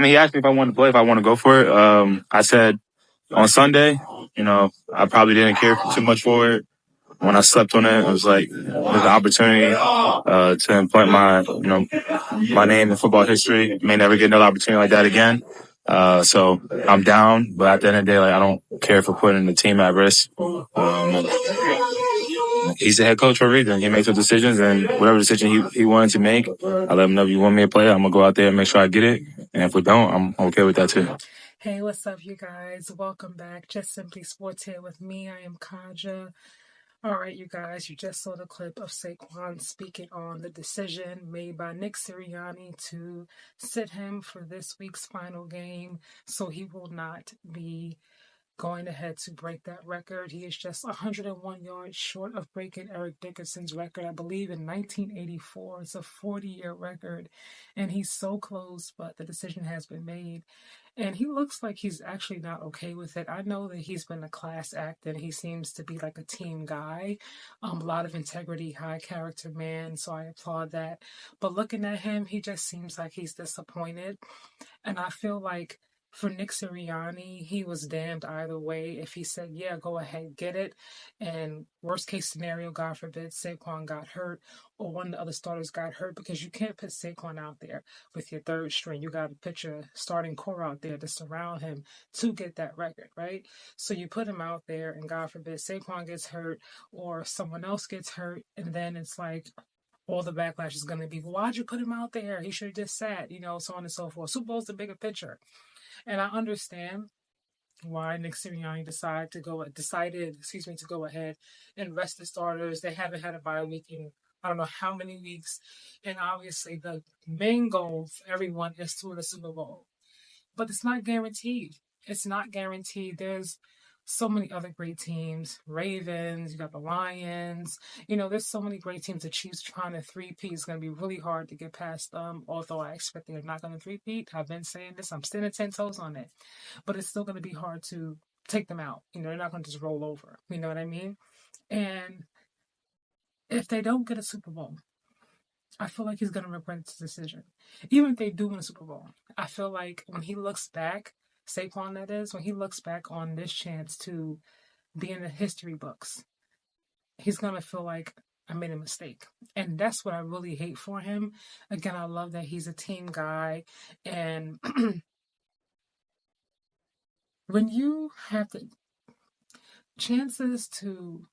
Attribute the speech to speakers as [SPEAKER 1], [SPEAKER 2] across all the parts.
[SPEAKER 1] I mean, he asked me if I wanted to play, if I want to go for it. I said on Sunday, I probably didn't care too much for it. When I slept on it, I was like, there's an opportunity to implant my name in football history. May never get another opportunity like that again. So I'm down, but at the end of the day, like, I don't care for putting the team at risk. He's the head coach for a reason. He makes the decisions, and whatever decision he wanted to make, I let him know if you want me to play, I'm going to go out there and make sure I get it. And if we don't, I'm okay with that too.
[SPEAKER 2] Hey, what's up, you guys? Welcome back. Just Simply Sports here with me. I am Kaja. All right, you guys, you just saw the clip of Saquan speaking on the decision made by Nick Sirianni to sit him for this week's final game, so he will not be going ahead to break that record. He is just 101 yards short of breaking Eric Dickerson's record, I believe, in 1984. It's a 40-year record, and he's so close, but the decision has been made. And he looks like he's actually not okay with it. I know that he's been a class act and he seems to be like a team guy, a lot of integrity, high character man, so I applaud that. But looking at him, he just seems like he's disappointed. And I feel like for Nick Sirianni, he was damned either way. If he said, yeah, go ahead, get it. And worst case scenario, God forbid, Saquon got hurt or one of the other starters got hurt, because you can't put Saquon out there with your third string. You got to put your starting core out there to surround him to get that record, right? So you put him out there and God forbid Saquon gets hurt or someone else gets hurt. And then it's like, all the backlash is going to be, well, why'd you put him out there? He should have just sat, so on and so forth. Super Bowl's the bigger picture. And I understand why Nick Sirianni decided to go ahead and rest the starters. They haven't had a bye week in I don't know how many weeks. And obviously the main goal for everyone is to win the Super Bowl. But it's not guaranteed. It's not guaranteed. There's so many other great teams. Ravens, you got the Lions. There's so many great teams. The Chiefs trying to three-peat is going to be really hard to get past them, although I expect they're not going to three-peat. I've been saying this. I'm standing 10 toes on it. But it's still going to be hard to take them out. They're not going to just roll over. You know what I mean? And if they don't get a Super Bowl, I feel like he's going to regret his decision. Even if they do win a Super Bowl, I feel like when he looks back, Saquon that is, when he looks back on this chance to be in the history books, he's going to feel like I made a mistake. And that's what I really hate for him. Again, I love that he's a team guy. And when you have the chances to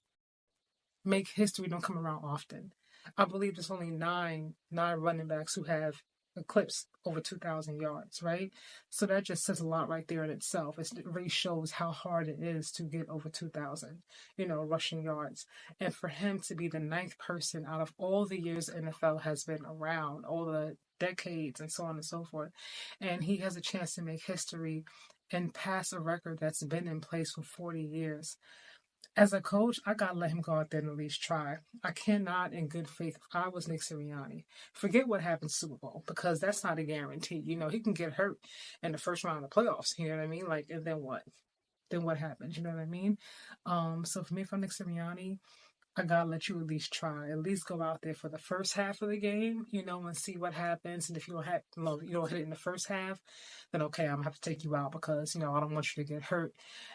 [SPEAKER 2] make history don't come around often. I believe there's only nine running backs who have eclipsed over 2,000 yards, right? So that just says a lot right there in itself. It really shows how hard it is to get over 2,000, rushing yards. And for him to be the ninth person out of all the years the NFL has been around, all the decades and so on and so forth, and he has a chance to make history and pass a record that's been in place for 40 years. As a coach, I gotta let him go out there and at least try. I cannot, in good faith, if I was Nick Sirianni, forget what happens Super Bowl, because that's not a guarantee. He can get hurt in the first round of playoffs. You know what I mean? Like, and then what? Then what happens? You know what I mean? So for me, if I'm Nick Sirianni, I gotta let you at least try. At least go out there for the first half of the game, and see what happens. And if you don't hit it in the first half, then okay, I'm gonna have to take you out because I don't want you to get hurt.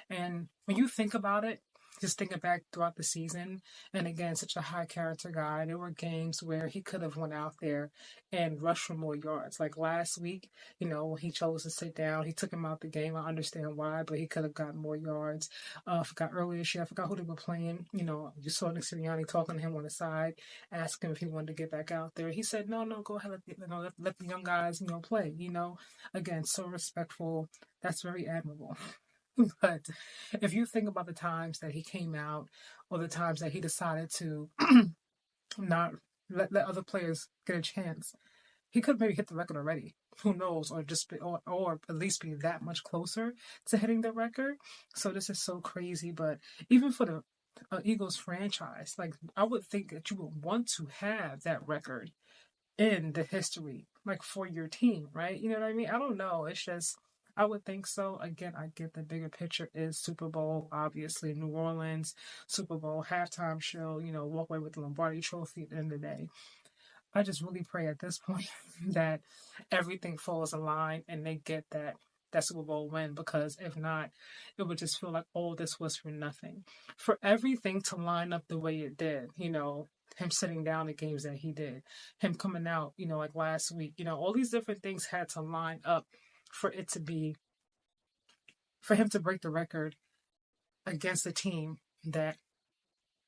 [SPEAKER 2] And when you think about it, just thinking back throughout the season, and again, such a high character guy, there were games where he could have went out there and rushed for more yards. Like last week, he chose to sit down. He took him out the game. I understand why, but he could have gotten more yards. I forgot earlier this year, I forgot who they were playing. You saw Nick Sirianni talking to him on the side, asking him if he wanted to get back out there. He said, no, go ahead, let the young guys, play. Again, so respectful. That's very admirable. But if you think about the times that he came out or the times that he decided to not let other players get a chance, he could maybe hit the record already. Who knows? Or just be, or at least be that much closer to hitting the record. So this is so crazy. But even for the Eagles franchise, like, I would think that you would want to have that record in the history, like, for your team, right? You know what I mean? I don't know. It's just, I would think so. Again, I get the bigger picture is Super Bowl, obviously, New Orleans, Super Bowl, halftime show, walk away with the Lombardi trophy at the end of the day. I just really pray at this point that everything falls in line and they get that Super Bowl win, because if not, it would just feel like all this was for nothing. For everything to line up the way it did, him sitting down the games that he did, him coming out, like last week, all these different things had to line up for it to be, for him to break the record against a team that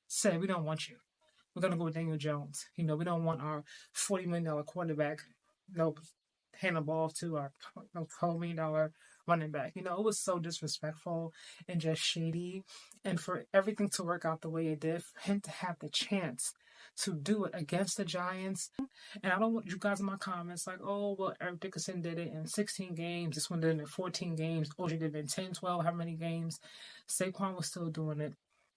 [SPEAKER 2] said, we don't want you. We're gonna go with Daniel Jones. We don't want our $40 million quarterback, hand the ball to our $12 million running back. It was so disrespectful and just shady. And for everything to work out the way it did, for him to have the chance to do it against the Giants. And I don't want you guys in my comments like, oh, well, Eric Dickerson did it in 16 games. This one did it in 14 games. OJ did it in 10, 12, how many games? Saquon was still doing it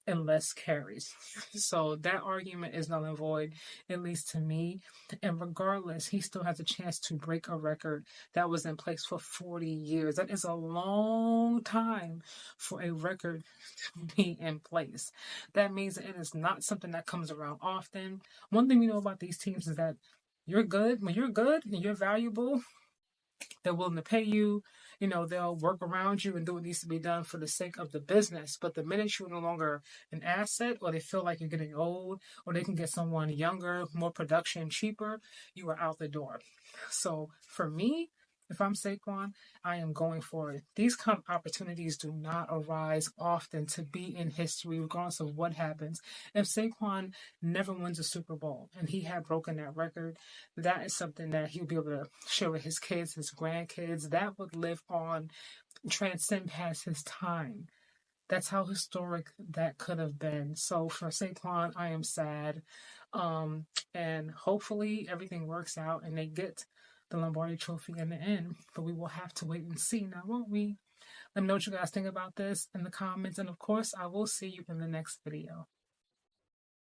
[SPEAKER 2] in less carries. So that argument is null and void, at least to me. And regardless, he still has a chance to break a record that was in place for 40 years. That is a long time for a record to be in place. That means that it is not something that comes around often. One thing we know about these teams is that you're good. When you're good and you're valuable, they're willing to pay you. They'll work around you and do what needs to be done for the sake of the business. But the minute you're no longer an asset, or they feel like you're getting old, or they can get someone younger, more production, cheaper, you are out the door. So for me, if I'm Saquon, I am going for it. These kind of opportunities do not arise often to be in history, regardless of what happens. If Saquon never wins a Super Bowl and he had broken that record, that is something that he'll be able to share with his kids, his grandkids. That would live on, transcend past his time. That's how historic that could have been. So for Saquon, I am sad. And hopefully everything works out and they get the Lombardi Trophy in the end. But we will have to wait and see now, won't we? Let me know what you guys think about this in the comments. And of course, I will see you in the next video.